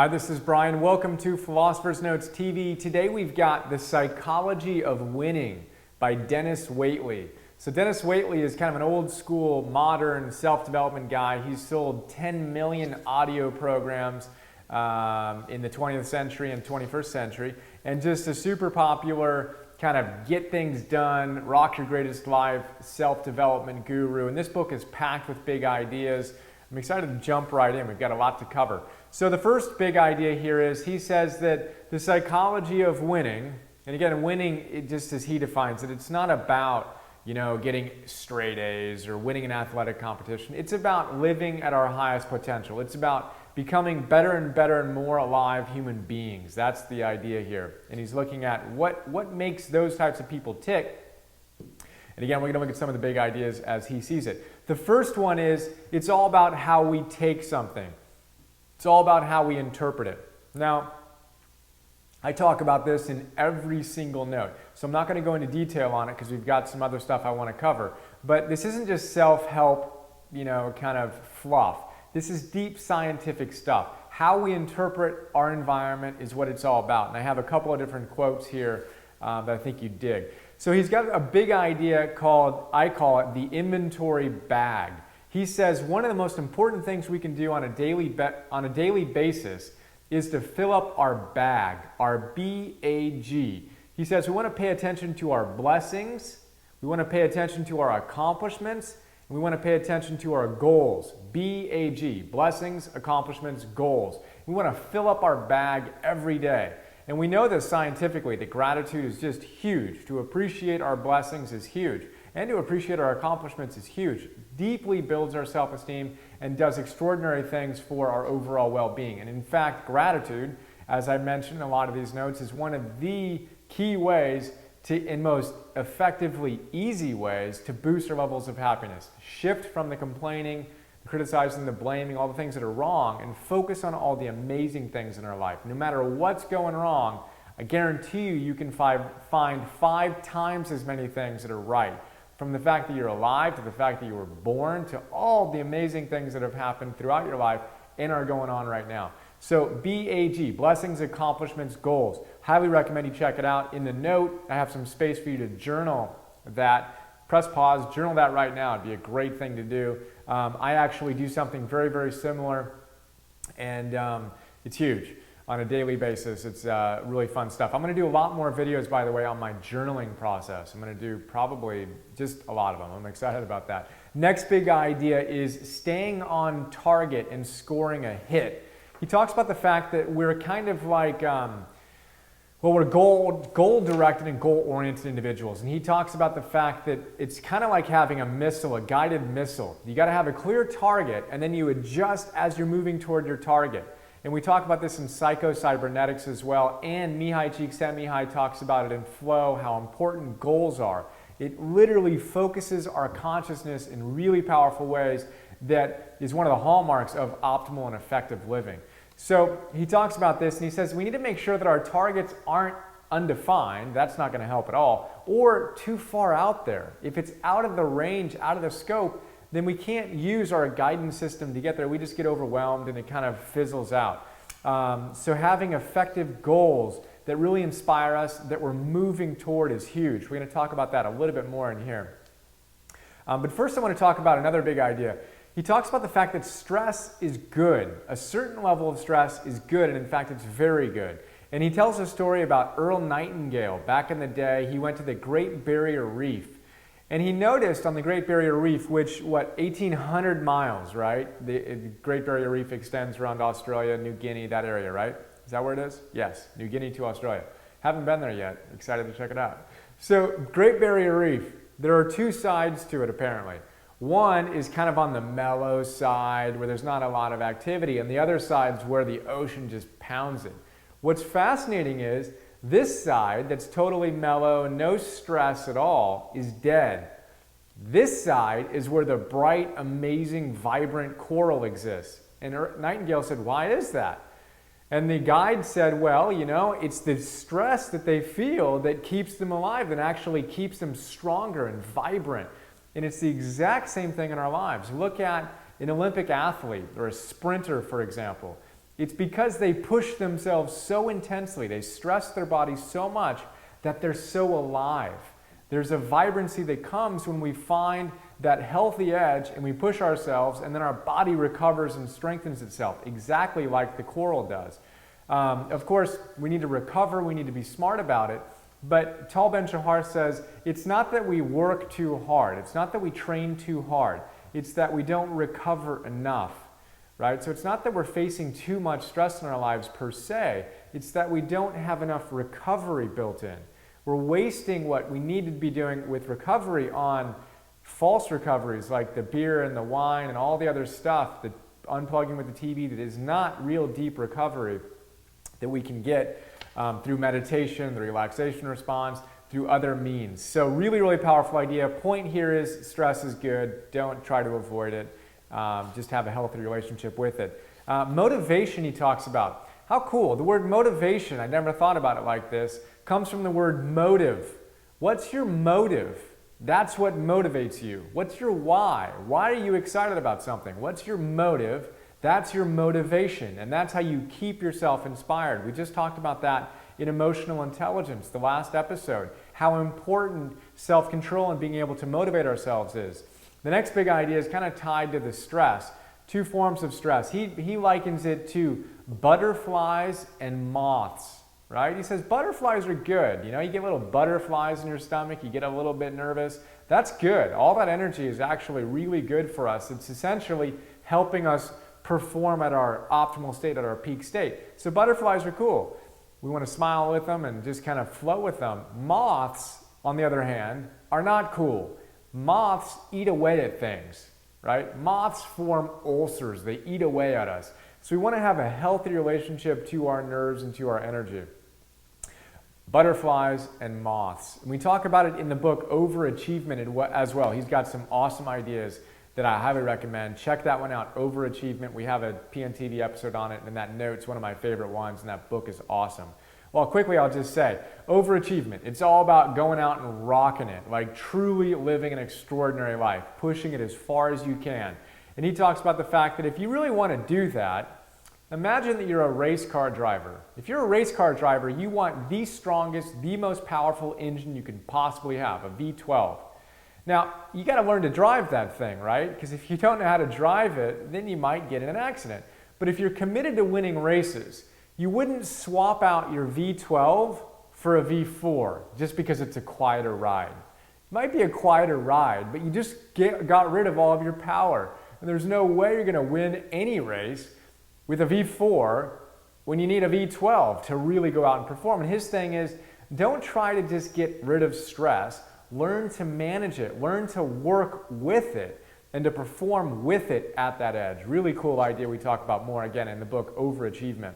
Hi, this is Brian. Welcome to Philosopher's Notes TV. Today we've got The Psychology of Winning by Denis Waitley. So Denis Waitley is kind of an old school, modern self-development guy. He's sold 10 million audio programs in the 20th century and 21st century, and just a super popular kind of get things done, rock your greatest life, self-development guru. And this book is packed with big ideas. I'm excited to jump right in. We've got a lot to cover. So the first big idea here is he says that the psychology of winning, and again, winning, it just as he defines it, it's not about, getting straight A's or winning an athletic competition. It's about living at our highest potential. It's about becoming better and better and more alive human beings. That's the idea here. And he's looking at what makes those types of people tick. And again, we're going to look at some of the big ideas as he sees it. The first one is it's all about how we take something. It's all about how we interpret it. Now, I talk about this in every single note, so I'm not going to go into detail on it because we've got some other stuff I want to cover. But this isn't just self-help, kind of fluff. This is deep scientific stuff. How we interpret our environment is what it's all about. And I have a couple of different quotes here that I think you dig. So he's got a big idea called, I call it the inventory bag. He says one of the most important things we can do on a daily basis is to fill up our bag, our B-A-G. He says we want to pay attention to our blessings, we want to pay attention to our accomplishments, and we want to pay attention to our goals. B-A-G, blessings, accomplishments, goals. We want to fill up our bag every day. And we know this scientifically, that gratitude is just huge. To appreciate our blessings is huge. And to appreciate our accomplishments is huge. Deeply builds our self-esteem and does extraordinary things for our overall well-being. And in fact, gratitude, as I mentioned in a lot of these notes, is one of the key ways and most effectively easy ways to boost our levels of happiness. Shift from the complaining, the criticizing, the blaming, all the things that are wrong, and focus on all the amazing things in our life. No matter what's going wrong, I guarantee you can find 5 times as many things that are right. From the fact that you're alive, to the fact that you were born, to all the amazing things that have happened throughout your life and are going on right now. So BAG, blessings, accomplishments, goals. Highly recommend you check it out. In the note, I have some space for you to journal that. Press pause, journal that right now. It'd be a great thing to do. I actually do something very, very similar, and it's huge. On a daily basis. It's really fun stuff. I'm going to do a lot more videos, by the way, on my journaling process. I'm going to do probably just a lot of them. I'm excited about that. Next big idea is staying on target and scoring a hit. He talks about the fact that we're kind of like, we're goal-directed and goal-oriented individuals. And he talks about the fact that it's kind of like having a missile, a guided missile. You got to have a clear target, and then you adjust as you're moving toward your target. And we talk about this in psycho-cybernetics as well, and Mihai Csikszentmihalyi talks about it in Flow, how important goals are. It literally focuses our consciousness in really powerful ways that is one of the hallmarks of optimal and effective living. So he talks about this, and he says we need to make sure that our targets aren't undefined, that's not going to help at all, or too far out there. If it's out of the range, out of the scope, then we can't use our guidance system to get there. We just get overwhelmed and it kind of fizzles out. So having effective goals that really inspire us, that we're moving toward, is huge. We're going to talk about that a little bit more in here. But first I want to talk about another big idea. He talks about the fact that stress is good. A certain level of stress is good, and in fact it's very good. And he tells a story about Earl Nightingale. Back in the day, he went to the Great Barrier Reef. And he noticed on the Great Barrier Reef, which, 1,800 miles, right? The Great Barrier Reef extends around Australia, New Guinea, that area, right? Is that where it is? Yes, New Guinea to Australia. Haven't been there yet. Excited to check it out. So, Great Barrier Reef, there are 2 sides to it apparently. One is kind of on the mellow side where there's not a lot of activity, and the other side is where the ocean just pounds it. What's fascinating is this side that's totally mellow, no stress at all, is dead. This side is where the bright, amazing, vibrant coral exists. And Nightingale said, why is that? And the guide said, well, it's the stress that they feel that keeps them alive, that actually keeps them stronger and vibrant. And it's the exact same thing in our lives. Look at an Olympic athlete or a sprinter, for example. It's because they push themselves so intensely, they stress their bodies so much that they're so alive. There's a vibrancy that comes when we find that healthy edge and we push ourselves, and then our body recovers and strengthens itself, exactly like the coral does. Of course, we need to recover, we need to be smart about it, but Tal Ben-Shahar says it's not that we work too hard, it's not that we train too hard, it's that we don't recover enough, right? So it's not that we're facing too much stress in our lives per se, it's that we don't have enough recovery built in. We're wasting what we need to be doing with recovery on false recoveries like the beer and the wine and all the other stuff, the unplugging with the TV, that is not real deep recovery that we can get through meditation, the relaxation response, through other means. So really, really powerful idea. Point here is stress is good. Don't try to avoid it. Just have a healthy relationship with it. Motivation he talks about. How cool. The word motivation, I never thought about it like this, comes from the word motive. What's your motive? That's what motivates you. What's your why? Why are you excited about something? What's your motive? That's your motivation, and that's how you keep yourself inspired. We just talked about that in emotional intelligence, the last episode, how important self-control and being able to motivate ourselves is. The next big idea is kind of tied to the stress. Two forms of stress. He likens it to butterflies and moths. Right? He says butterflies are good. You know, you get little butterflies in your stomach, you get a little bit nervous. That's good. All that energy is actually really good for us. It's essentially helping us perform at our optimal state, at our peak state. So butterflies are cool. We want to smile with them and just kind of flow with them. Moths, on the other hand, are not cool. Moths eat away at things, right? Moths form ulcers. They eat away at us. So we want to have a healthy relationship to our nerves and to our energy. Butterflies and moths. And we talk about it in the book Overachievement as well. He's got some awesome ideas that I highly recommend. Check that one out, Overachievement. We have a PNTV episode on it, and that note's one of my favorite ones, and that book is awesome. Well, quickly, I'll just say, overachievement. It's all about going out and rocking it, like truly living an extraordinary life, pushing it as far as you can. And he talks about the fact that if you really want to do that, imagine that you're a race car driver. If you're a race car driver, you want the strongest, the most powerful engine you can possibly have, a V12. Now, you got to learn to drive that thing, right? Because if you don't know how to drive it, then you might get in an accident. But if you're committed to winning races, you wouldn't swap out your V12 for a V4 just because it's a quieter ride. It might be a quieter ride, but you just got rid of all of your power. And there's no way you're going to win any race with a V4 when you need a V12 to really go out and perform. And his thing is, don't try to just get rid of stress. Learn to manage it. Learn to work with it and to perform with it at that edge. Really cool idea we talk about more again in the book Overachievement.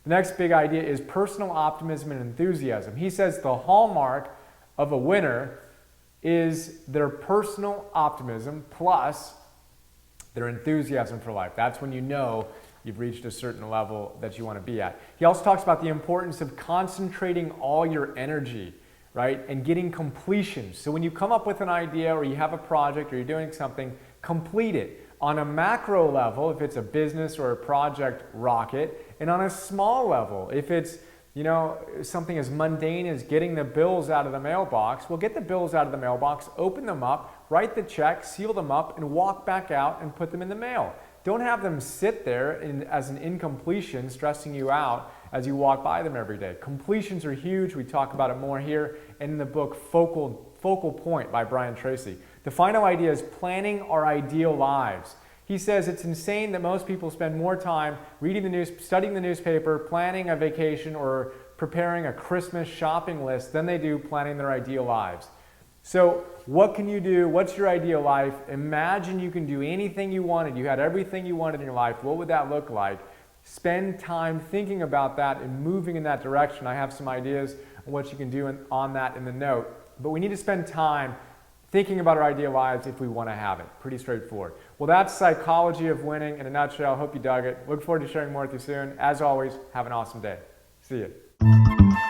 The next big idea is personal optimism and enthusiasm. He says the hallmark of a winner is their personal optimism plus their enthusiasm for life. That's when you know you've reached a certain level that you want to be at. He also talks about the importance of concentrating all your energy, right, and getting completion. So when you come up with an idea or you have a project or you're doing something, complete it. On a macro level, if it's a business or a project, rock it. And on a small level, if it's something as mundane as getting the bills out of the mailbox, well, get the bills out of the mailbox, open them up, write the check, seal them up, and walk back out and put them in the mail. Don't have them sit there as an incompletion, stressing you out as you walk by them every day. Completions are huge. We talk about it more here and in the book Focal Point by Brian Tracy. The final idea is planning our ideal lives. He says it's insane that most people spend more time reading the news, studying the newspaper, planning a vacation, or preparing a Christmas shopping list than they do planning their ideal lives. So what can you do? What's your ideal life? Imagine you can do anything you wanted. You had everything you wanted in your life. What would that look like? Spend time thinking about that and moving in that direction. I have some ideas on what you can do on that in the note. But we need to spend time thinking about our ideal lives if we want to have it. Pretty straightforward. Well, that's Psychology of Winning in a nutshell. Hope you dug it. Look forward to sharing more with you soon. As always, have an awesome day. See you.